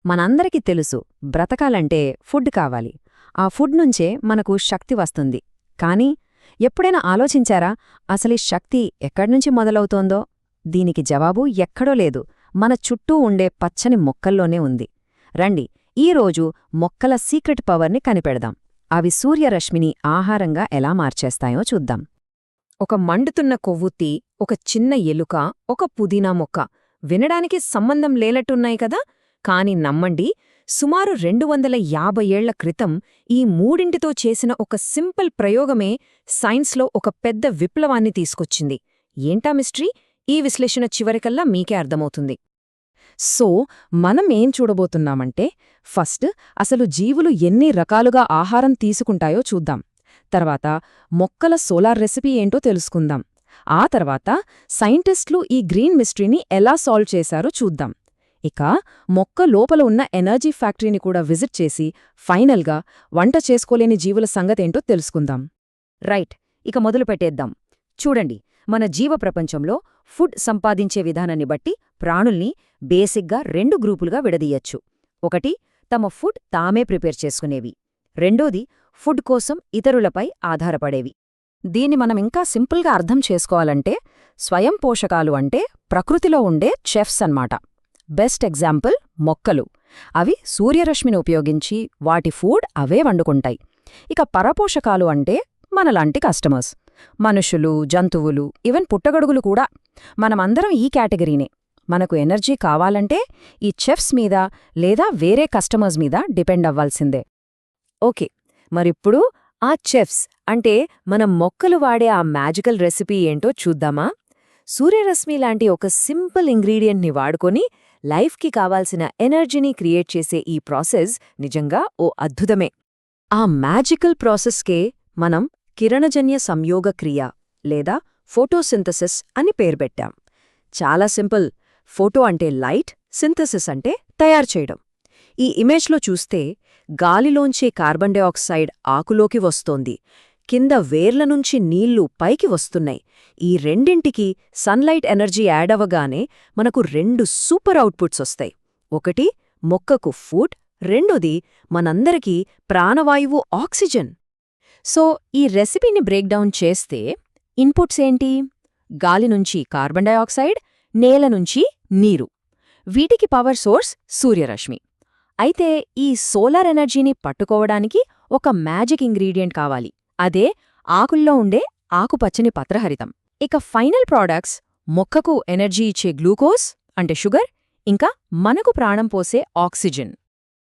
మనందరికీ తెలుసు బ్రతకాలంటే ఫుడ్ కావాలి. ఆ ఫుడ్ నుంచే మనకు శక్తి వస్తుంది. కానీ ఎప్పుడైనా ఆలోచించారా అసలీ శక్తి ఎక్కడ్నుంచి మొదలవుతోందో? దీనికి జవాబు ఎక్కడో లేదు, మన చుట్టూ ఉండే పచ్చని మొక్కల్లోనే ఉంది. రండి, ఈరోజు మొక్కల సీక్రెట్ పవర్ని కనిపెడదాం. అవి సూర్యరశ్మిని ఆహారంగా ఎలా మార్చేస్తాయో చూద్దాం. ఒక మండుతున్న కొవ్వొత్తి, ఒక చిన్న ఎలుక, ఒక పుదీనా మొక్క వినడానికి సంబంధం లేనట్టున్నాయి కదా? కాని నమ్మండి, సుమారు 250 ఏళ్ల క్రితం ఈ మూడింటితో చేసిన ఒక సింపుల్ ప్రయోగమే సైన్స్లో ఒక పెద్ద విప్లవాన్ని తీసుకొచ్చింది. ఏంటా మిస్టరీ? ఈ విశ్లేషణ చివరికల్లా మీకే అర్థమవుతుంది. సో మనం ఏం చూడబోతున్నామంటే, ఫస్ట్ అసలు జీవులు ఎన్ని రకాలుగా ఆహారం తీసుకుంటాయో చూద్దాం. తర్వాత మొక్కల సోలార్ రెసిపీ ఏంటో తెలుసుకుందాం. ఆ తర్వాత సైంటిస్టులు ఈ గ్రీన్ మిస్టరీని ఎలా సాల్వ్ చేశారో చూద్దాం. ఇక మొక్క లోపల ఉన్న ఎనర్జీ ఫ్యాక్టరీని కూడా విజిట్ చేసి ఫైనల్గా వంట చేసుకోలేని జీవుల సంగతేంటో తెలుసుకుందాం. రైట్, ఇక మొదలు పెట్టేద్దాం. చూడండి, మన జీవ ప్రపంచంలో ఫుడ్ సంపాదించే విధానాన్ని బట్టి ప్రాణుల్ని బేసిక్గా 2 గ్రూపులుగా విడదీయచ్చు. ఒకటి, తమ ఫుడ్ తామే ప్రిపేర్ చేసుకునేవి. రెండోది, ఫుడ్ కోసం ఇతరులపై ఆధారపడేవి. దీన్ని మనం ఇంకా సింపుల్గా అర్థం చేసుకోవాలంటే, స్వయం పోషకాలు అంటే ప్రకృతిలో ఉండే చెఫ్స్ అన్నమాట. బెస్ట్ ఎగ్జాంపుల్ మొక్కలు. అవి సూర్యరశ్మిని ఉపయోగించి వాటి ఫుడ్ అవే వండుకుంటాయి. ఇక పరపోషకాలు అంటే మనలాంటి కస్టమర్స్, మనుషులు, జంతువులు, ఈవెన్ పుట్టగొడుగులు కూడా. మనమందరం ఈ కేటగిరీనే. మనకు ఎనర్జీ కావాలంటే ఈ చెఫ్స్ మీద లేదా వేరే కస్టమర్స్ మీద డిపెండ్ అవ్వాల్సిందే. ఓకే, మరిప్పుడు ఆ చెఫ్స్ అంటే మనం మొక్కలు వాడే ఆ మ్యాజికల్ రెసిపీ ఏంటో చూద్దామా? సూర్యరశ్మి లాంటి ఒక సింపుల్ ఇంగ్రీడియంట్ని వాడుకొని లైఫ్కి కావాల్సిన ఎనర్జీని క్రియేట్ చేసే ఈ ప్రాసెస్ నిజంగా ఓ అద్భుతమే. ఆ మ్యాజికల్ ప్రాసెస్కే మనం కిరణజన్య సంయోగ క్రియ లేదా ఫోటోసింథసిస్ అని పేరు పెట్టాం. చాలా సింపుల్. ఫోటో అంటే లైట్, సింథసిస్ అంటే తయారు చేయడం. ఈ ఇమేజ్లో చూస్తే గాలిలోంచి కార్బన్ డయాక్సైడ్ ఆకులోకి వస్తోంది, కింద వేర్ల నుంచి నీళ్లు పైకి వస్తున్నాయి. ఈ రెండింటికి సన్లైట్ ఎనర్జీ యాడ్ అవ్వగానే మనకు 2 సూపర్ అవుట్పుట్స్ వస్తాయి. ఒకటి మొక్కకు ఫుడ్, రెండోది మనందరికీ ప్రాణవాయువు ఆక్సిజన్. సో ఈ రెసిపీని బ్రేక్డౌన్ చేస్తే ఇన్పుట్స్ ఏంటి? గాలి నుంచి కార్బన్ డయాక్సైడ్, నేల నుంచి నీరు. వీటికి పవర్ సోర్స్ సూర్యరశ్మి. అయితే ఈ సోలార్ ఎనర్జీని పట్టుకోవడానికి ఒక మ్యాజిక్ ఇంగ్రీడియంట్ కావాలి. అదే ఆకుల్లో ఉండే ఆకుపచ్చని పత్రహరితం. ఇక ఫైనల్ ప్రాడక్ట్స్ మొక్కకు ఎనర్జీ ఇచ్చే గ్లూకోజ్ అంటే షుగర్, ఇంకా మనకు ప్రాణం పోసే ఆక్సిజన్.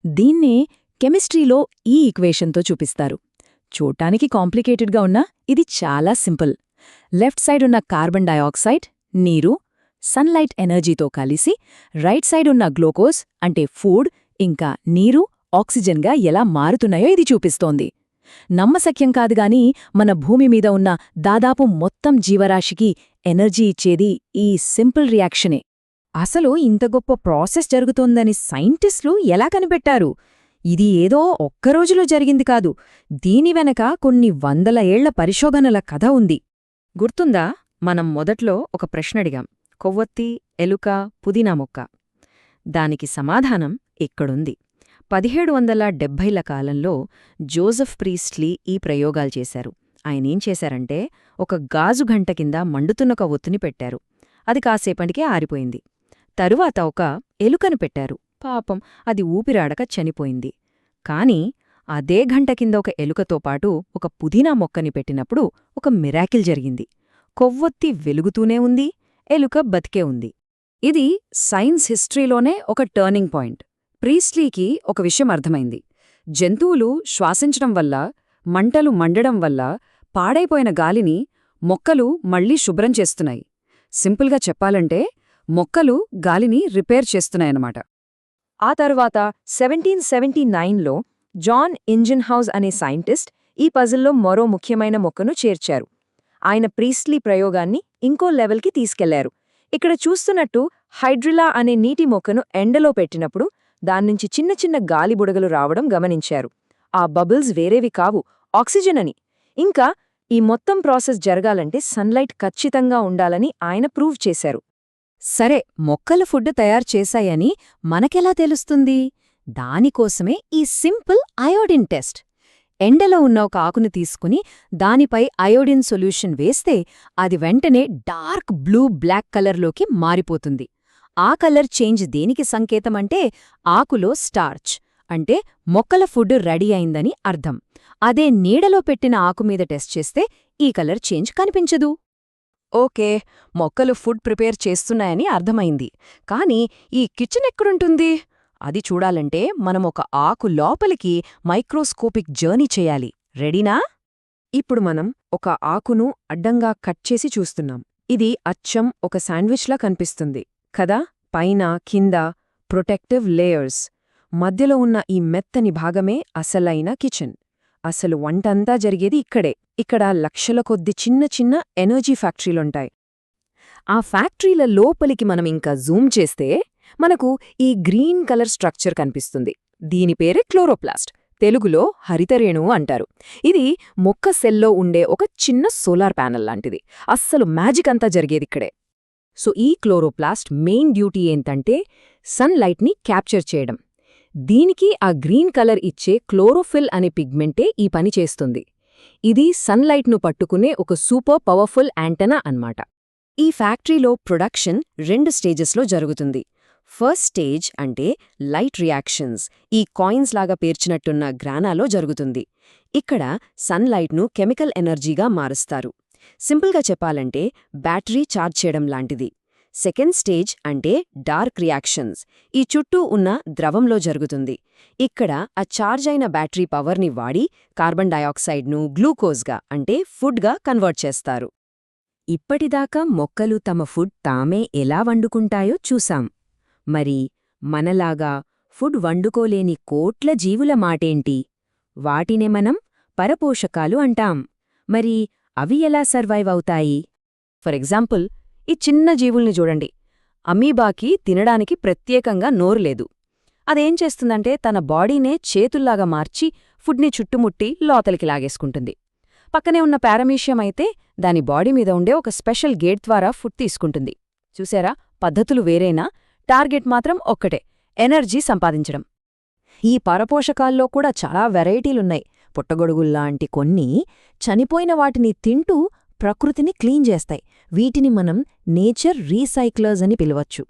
దీన్నే కెమిస్ట్రీలో ఈ ఈక్వేషన్తో చూపిస్తారు. చూడ్డానికి కాంప్లికేటెడ్గా ఉన్నా ఇది చాలా సింపుల్. లెఫ్ట్ సైడ్ ఉన్న కార్బన్ డయాక్సైడ్ నీరు, సన్లైట్ ఎనర్జీతో కలిసి రైట్ సైడ్ ఉన్న గ్లూకోజ్ అంటే ఫుడ్, ఇంకా నీరు ఆక్సిజన్గా ఎలా మారుతున్నాయో ఇది చూపిస్తోంది. నమ్మశక్యం కాదుగాని మన భూమి మీద ఉన్న దాదాపు మొత్తం జీవరాశికి ఎనర్జీ ఇచ్చేది ఈ సింపుల్ రియాక్షనే. అసలు ఇంత గొప్ప ప్రాసెస్ జరుగుతోందని సైంటిస్టులు ఎలా కనిపెట్టారు? ఇది ఏదో ఒక్కరోజులో జరిగింది కాదు. దీని వెనక కొన్ని 100 ఏళ్ల పరిశోధనల కథ ఉంది. గుర్తుందా, మనం మొదట్లో ఒక ప్రశ్నడిగాం, కొవ్వొత్తి, ఎలుక, పుదీనా మొక్క. దానికి సమాధానం ఇక్కడుంది. 1770ల కాలంలో జోసెఫ్ ప్రీస్ట్లీ ఈ ప్రయోగాలు చేశారు. ఆయనేం చేశారంటే, ఒక గాజు గంట కింద మండుతున్న కొవ్వొత్తిని పెట్టారు. అది కాసేపటికే ఆరిపోయింది. తరువాత ఒక ఎలుకను పెట్టారు. పాపం, అది ఊపిరాడక చనిపోయింది. కాని అదే గంట కింద ఒక ఎలుకతో పాటు ఒక పుదీనా మొక్కని పెట్టినప్పుడు ఒక మిరాకిల్ జరిగింది. కొవ్వొత్తి వెలుగుతూనే ఉంది, ఎలుక బతికే ఉంది. ఇది సైన్స్ హిస్టరీలోనే ఒక టర్నింగ్ పాయింట్. ప్రీస్ట్లీకి ఒక విషయం అర్థమైంది. జంతువులు శ్వాసించడం వల్ల, మంటలు మండడం వల్ల పాడైపోయిన గాలిని మొక్కలు మళ్లీ శుభ్రం చేస్తున్నాయి. సింపుల్గా చెప్పాలంటే మొక్కలు గాలిని రిపేర్ చేస్తున్నాయన్నమాట. ఆ తర్వాత 1779లో జాన్ ఇంజన్హౌస్ అనే సైంటిస్ట్ ఈ పజిల్లో మరో ముఖ్యమైన మొక్కను చేర్చారు. ఆయన ప్రీస్ట్లీ ప్రయోగాన్ని ఇంకో లెవెల్కి తీసుకెళ్లారు. ఇక్కడ చూస్తున్నట్టు హైడ్రిలా అనే నీటి మొక్కను ఎండలో పెట్టినప్పుడు దాన్నుంచి చిన్న చిన్న గాలి బుడగలు రావడం గమనించారు. ఆ బబుల్స్ వేరేవి కావు, ఆక్సిజన్ అని. ఇంకా ఈ మొత్తం ప్రాసెస్ జరగాలంటే సన్లైట్ ఖచ్చితంగా ఉండాలని ఆయన ప్రూవ్ చేశారు. సరే, మొక్కలు ఫుడ్ తయారు చేశాయని మనకెలా తెలుస్తుంది? దానికోసమే ఈ సింపుల్ అయోడిన్ టెస్ట్. ఎండలో ఉన్న ఒక ఆకుని తీసుకుని దానిపై అయోడిన్ సొల్యూషన్ వేస్తే అది వెంటనే డార్క్ బ్లూ బ్లాక్ కలర్లోకి మారిపోతుంది. ఆ కలర్ చేంజ్ దేనికి సంకేతమంటే ఆకులో స్టార్చ్ అంటే మొక్కల ఫుడ్ రెడీ అయిందని అర్థం. అదే నీడలో పెట్టిన ఆకుమీద టెస్ట్ చేస్తే ఈ కలర్ చేంజ్ కనిపించదు. ఓకే, మొక్కలు ఫుడ్ ప్రిపేర్ చేస్తున్నాయని అర్థమైంది. కానీ ఈ కిచెన్ ఎక్కడుంటుంది? అది చూడాలంటే మనం ఒక ఆకు లోపలికి మైక్రోస్కోపిక్ జర్నీ చేయాలి. రెడీనా? ఇప్పుడు మనం ఒక ఆకును అడ్డంగా కట్ చేసి చూస్తున్నాం. ఇది అచ్చం ఒక శాండ్విచ్లా కనిపిస్తుంది కదా? పైన కింద ప్రొటెక్టివ్ లేయర్స్, మధ్యలో ఉన్న ఈ మెత్తని భాగమే అసలైన కిచెన్. అసలు వంటంతా జరిగేది ఇక్కడే. ఇక్కడ లక్షల కొద్ది చిన్న చిన్న ఎనర్జీ ఫ్యాక్టరీలుంటాయి. ఆ ఫ్యాక్టరీల లోపలికి మనం ఇంకా జూమ్ చేస్తే మనకు ఈ గ్రీన్ కలర్ స్ట్రక్చర్ కనిపిస్తుంది. దీని పేరే క్లోరోప్లాస్ట్, తెలుగులో హరితరేణువు అంటారు. ఇది మొక్క సెల్లో ఉండే ఒక చిన్న సోలార్ ప్యానెల్ లాంటిది. అస్సలు మ్యాజిక్ అంతా జరిగేదిక్కడే. సో ఈ క్లోరోప్లాస్ట్ మెయిన్ డ్యూటీ ఏంటంటే సన్లైట్ని క్యాప్చర్ చేయడం. దీనికి ఆ గ్రీన్ కలర్ ఇచ్చే క్లోరోఫిల్ అనే పిగ్మెంటే ఈ పని చేస్తుంది. ఇది సన్లైట్ను పట్టుకునే ఒక సూపర్ పవర్ఫుల్ యాంటెనా అన్నమాట. ఈ ఫ్యాక్టరీలో ప్రొడక్షన్ 2 స్టేజెస్లో జరుగుతుంది. ఫస్ట్ స్టేజ్ అంటే లైట్ రియాక్షన్స్, ఈ కాయిన్స్ లాగా పేర్చినట్టున్న గ్రానాలో జరుగుతుంది. ఇక్కడ సన్లైట్ను కెమికల్ ఎనర్జీగా మారుస్తారు. సింపుల్గా చెప్పాలంటే బ్యాటరీ ఛార్జ్ చేయడం లాంటిది. సెకండ్ స్టేజ్ అంటే డార్క్ రియాక్షన్స్, ఈ చుట్టూ ఉన్న ద్రవంలో జరుగుతుంది. ఇక్కడ ఆ ఛార్జ్ అయిన బ్యాటరీ పవర్ని వాడి కార్బన్ డయాక్సైడ్ను గ్లూకోజ్గా అంటే ఫుడ్గా కన్వర్ట్ చేస్తారు. ఇప్పటిదాకా మొక్కలు తమ ఫుడ్ తామే ఎలా వండుకుంటాయో చూసాం. మరి మనలాగా ఫుడ్ వండుకోలేని కోట్ల జీవుల మాటేంటి? వాటినే మనం పరపోషకాలు అంటాం. మరి అవి ఎలా సర్వైవ్ అవుతాయి? ఫర్ ఎగ్జాంపుల్, ఈ చిన్న జీవుల్ని చూడండి. అమీబాకి తినడానికి ప్రత్యేకంగా నోరు లేదు. అదేం చేస్తుందంటే తన బాడీనే చేతుల్లాగా మార్చి ఫుడ్ని చుట్టుముట్టి లోతలికి లాగేసుకుంటుంది. పక్కనే ఉన్న పారామీషియం అయితే దాని బాడీ మీద ఉండే ఒక స్పెషల్ గేట్ ద్వారా ఫుడ్ తీసుకుంటుంది. చూసారా, పద్ధతులు వేరేనా, టార్గెట్ మాత్రం ఒక్కటే, ఎనర్జీ సంపాదించడం. ఈ పరపోషకాల్లో కూడా చాలా వెరైటీలున్నాయి. పుట్టగొడుగుల్లాంటి కొన్ని చనిపోయిన వాటిని తింటూ ప్రకృతిని క్లీన్ చేస్తాయి. వీటిని మనం నేచర్ రీసైక్లర్స్ అని పిలవచ్చు.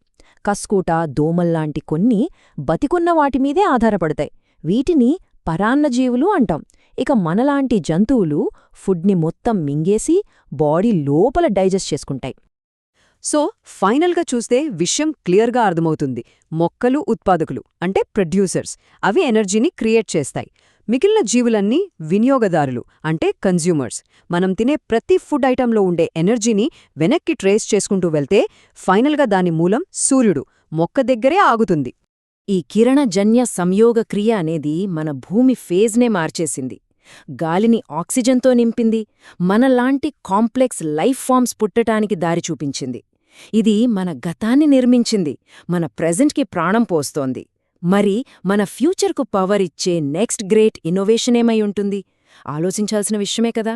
కస్కూట, దోమల్లాంటి కొన్ని బతికున్న వాటిమీదే ఆధారపడతాయి. వీటిని పరాన్నజీవులు అంటాం. ఇక మనలాంటి జంతువులు ఫుడ్ని మొత్తం మింగేసి బాడీ లోపల డైజెస్ట్ చేసుకుంటాయి. సో ఫైనల్గా చూస్తే విషయం క్లియర్గా అర్థమవుతుంది. మొక్కలు ఉత్పాదకులు అంటే ప్రొడ్యూసర్స్, అవి ఎనర్జీని క్రియేట్ చేస్తాయి. మిగిలిన జీవులన్నీ వినియోగదారులు అంటే కన్జ్యూమర్స్. మనం తినే ప్రతి ఫుడ్ ఐటంలో ఉండే ఎనర్జీని వెనక్కి ట్రేస్ చేసుకుంటూ వెళ్తే ఫైనల్గా దాని మూలం సూర్యుడు, మొక్క దగ్గరే ఆగుతుంది. ఈ కిరణజన్య సంయోగ క్రియ అనేది మన భూమి ఫేజ్నే మార్చేసింది. గాలిని ఆక్సిజన్తో నింపింది. మనలాంటి కాంప్లెక్స్ లైఫ్ ఫామ్స్ పుట్టటానికి దారి చూపించింది. ఇది మన గతాన్ని నిర్మించింది, మన ప్రెజెంట్కి ప్రాణం పోస్తోంది. మరి మన ఫ్యూచర్కు పవర్ ఇచ్చే నెక్స్ట్ గ్రేట్ ఇన్నోవేషనేమై ఉంటుంది? ఆలోచించాల్సిన విషయమే కదా.